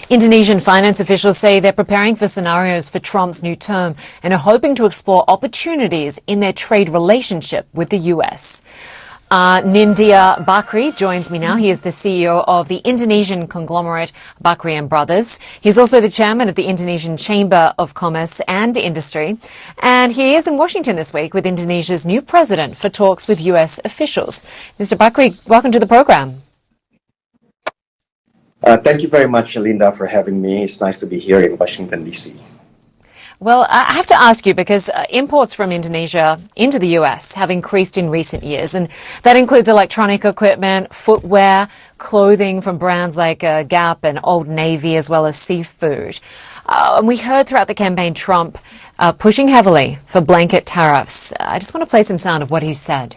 Indonesian finance officials say they're preparing for scenarios for Trump's new term and are hoping to explore opportunities in their trade relationship with the U.S. ANINDYA BAKRIE joins me now. He is the CEO of the Indonesian conglomerate BAKRIE and Brothers. He's also the chairman of the Indonesian Chamber of Commerce and Industry. And he is in Washington this week with Indonesia's new president for talks with U.S. officials. Mr. BAKRIE, welcome to the program. Thank you very much, Linda, for having me. It's nice to be here in Washington, D.C. Well, I have to ask you because imports from Indonesia into the U.S. have increased in recent years, and that includes electronic equipment, footwear, clothing from brands like Gap and Old Navy, as well as seafood. And we heard throughout the campaign Trump pushing heavily for blanket tariffs. I just want to play some sound of what he said.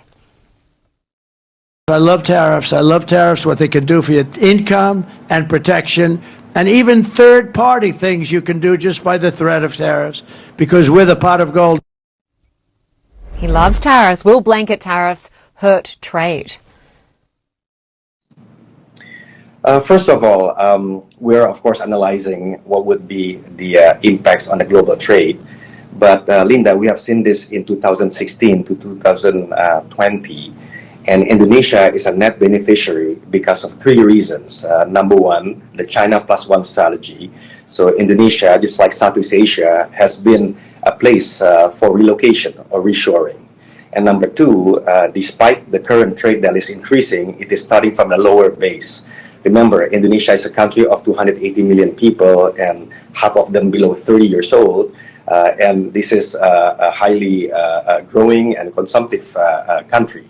I love tariffs. I love tariffs, what they can do for your income and protection, and even third-party things you can do just by the threat of tariffs, because we're the pot of gold. He loves tariffs. Will blanket tariffs hurt trade? First of all, we're, of course, analyzing what would be the impacts on the global trade. But, Linda, we have seen this in 2016 to 2020. And Indonesia is a net beneficiary because of three reasons. Number one, the China Plus One strategy. So Indonesia, just like Southeast Asia, has been a place for relocation or reshoring. And number two, despite the current trade that is increasing, it is starting from a lower base. Remember, Indonesia is a country of 280 million people, and half of them below 30 years old. And this is a highly growing and consumptive country.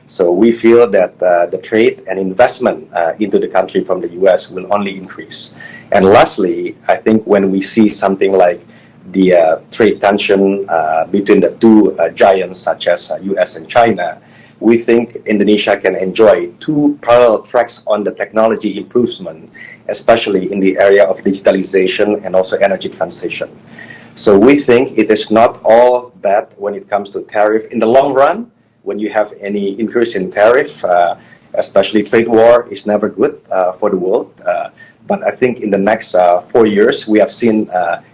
So we feel that the trade and investment into the country from the U.S. will only increase. And lastly, I think when we see something like the trade tension between the two giants such as U.S. and China, we think Indonesia can enjoy two parallel tracks on the technology improvement, especially in the area of digitalization and also energy transition. So we think it is not all bad when it comes to tariff in the long run. When you have any increase in tariff, especially trade war, is never good for the world. But I think in the next 4 years, we have seen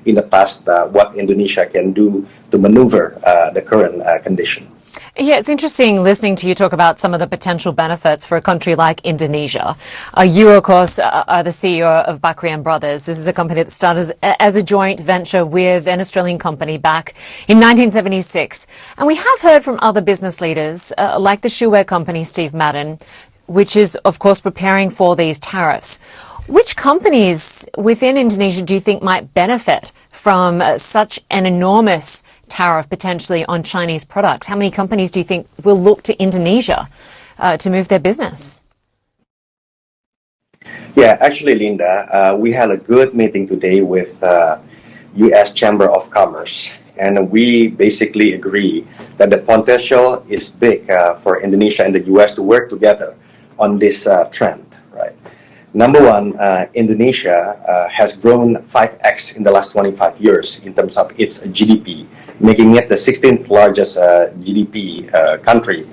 in the past what Indonesia can do to maneuver the current condition. Yeah, it's interesting listening to you talk about some of the potential benefits for a country like Indonesia. You, of course, are the CEO of BAKRIE and Brothers. This is a company that started as a joint venture with an Australian company back in 1976. And we have heard from other business leaders, like the shoewear company Steve Madden, which is, of course, preparing for these tariffs. Which companies within Indonesia do you think might benefit from such an enormous tariff potentially on Chinese products? How many companies do you think will look to Indonesia to move their business? Yeah, actually, Linda, we had a good meeting today with U.S. Chamber of Commerce. And we basically agree that the potential is big for Indonesia and the U.S. to work together on this trend. Number one, Indonesia has grown 5x in the last 25 years in terms of its GDP, making it the 16th largest GDP country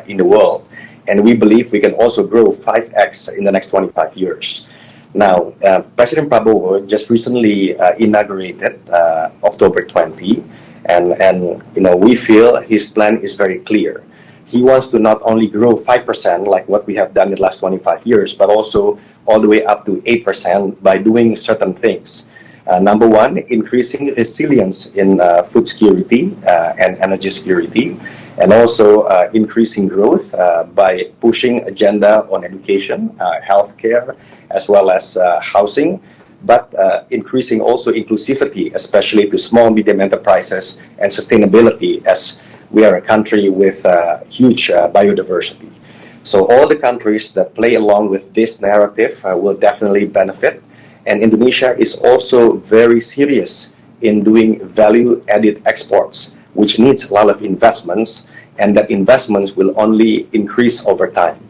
in the world. And we believe we can also grow 5x in the next 25 years. Now, President Prabowo just recently inaugurated October 20, and we feel his plan is very clear. He wants to not only grow 5% like what we have done in the last 25 years, but also all the way up to 8% by doing certain things. Number one, increasing resilience in food security and energy security, and also increasing growth by pushing agenda on education, healthcare, as well as housing, but increasing also inclusivity, especially to small, medium enterprises and sustainability, as we are a country with huge biodiversity. So all the countries that play along with this narrative will definitely benefit. And Indonesia is also very serious in doing value-added exports, which needs a lot of investments, and that investments will only increase over time.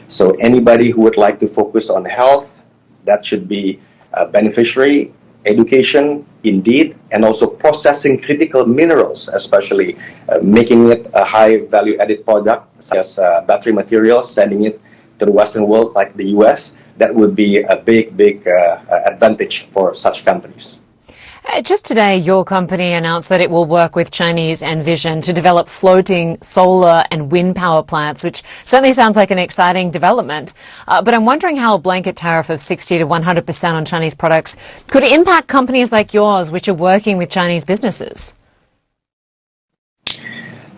So anybody who would like to focus on health, that should be a beneficiary. Education, indeed, and also processing critical minerals, especially making it a high value-added product, such as battery materials, sending it to the Western world like the US. that would be a big advantage for such companies. Just today, your company announced that it will work with Chinese Envision to develop floating solar and wind power plants, which certainly sounds like an exciting development. But I'm wondering how a blanket tariff of 60 to 100% on Chinese products could impact companies like yours, which are working with Chinese businesses.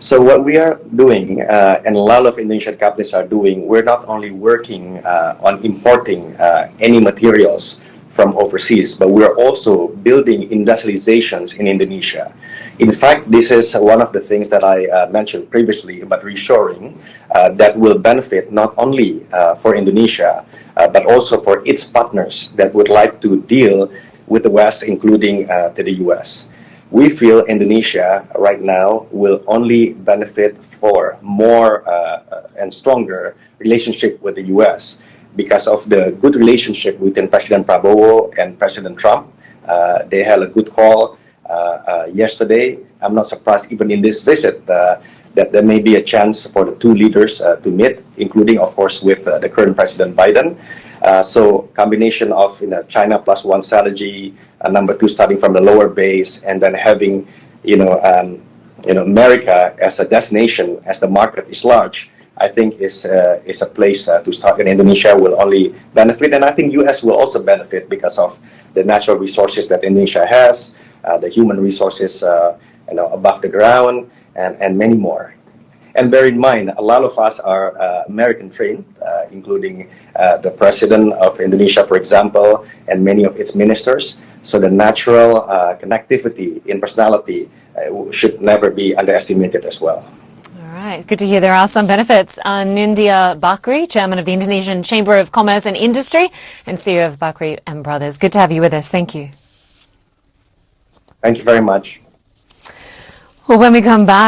So what we are doing, and a lot of Indonesian companies are doing, we're not only working on importing any materials from overseas, but we're also building industrializations in Indonesia. In fact, this is one of the things that I mentioned previously about reshoring that will benefit not only for Indonesia, but also for its partners that would like to deal with the West, including to the US. We feel Indonesia right now will only benefit for more and stronger relationship with the US because of the good relationship between President Prabowo and President Trump. They had a good call yesterday. I'm not surprised even in this visit that there may be a chance for the two leaders to meet, including, of course, with the current President Biden. So combination of China plus one strategy, number two starting from the lower base, and then having America as a destination, as the market is large, I think is a place to start. And Indonesia will only benefit, and I think U.S. will also benefit because of the natural resources that Indonesia has, the human resources above the ground, and many more. And bear in mind, a lot of us are American trained, including the president of Indonesia, for example, and many of its ministers. So the natural connectivity in personality should never be underestimated as well. All right, good to hear there are some benefits. ANINDYA BAKRIE, chairman of the Indonesian Chamber of Commerce and Industry and CEO of BAKRIE and Brothers. Good to have you with us. Thank you. Thank you very much. Well, when we come back,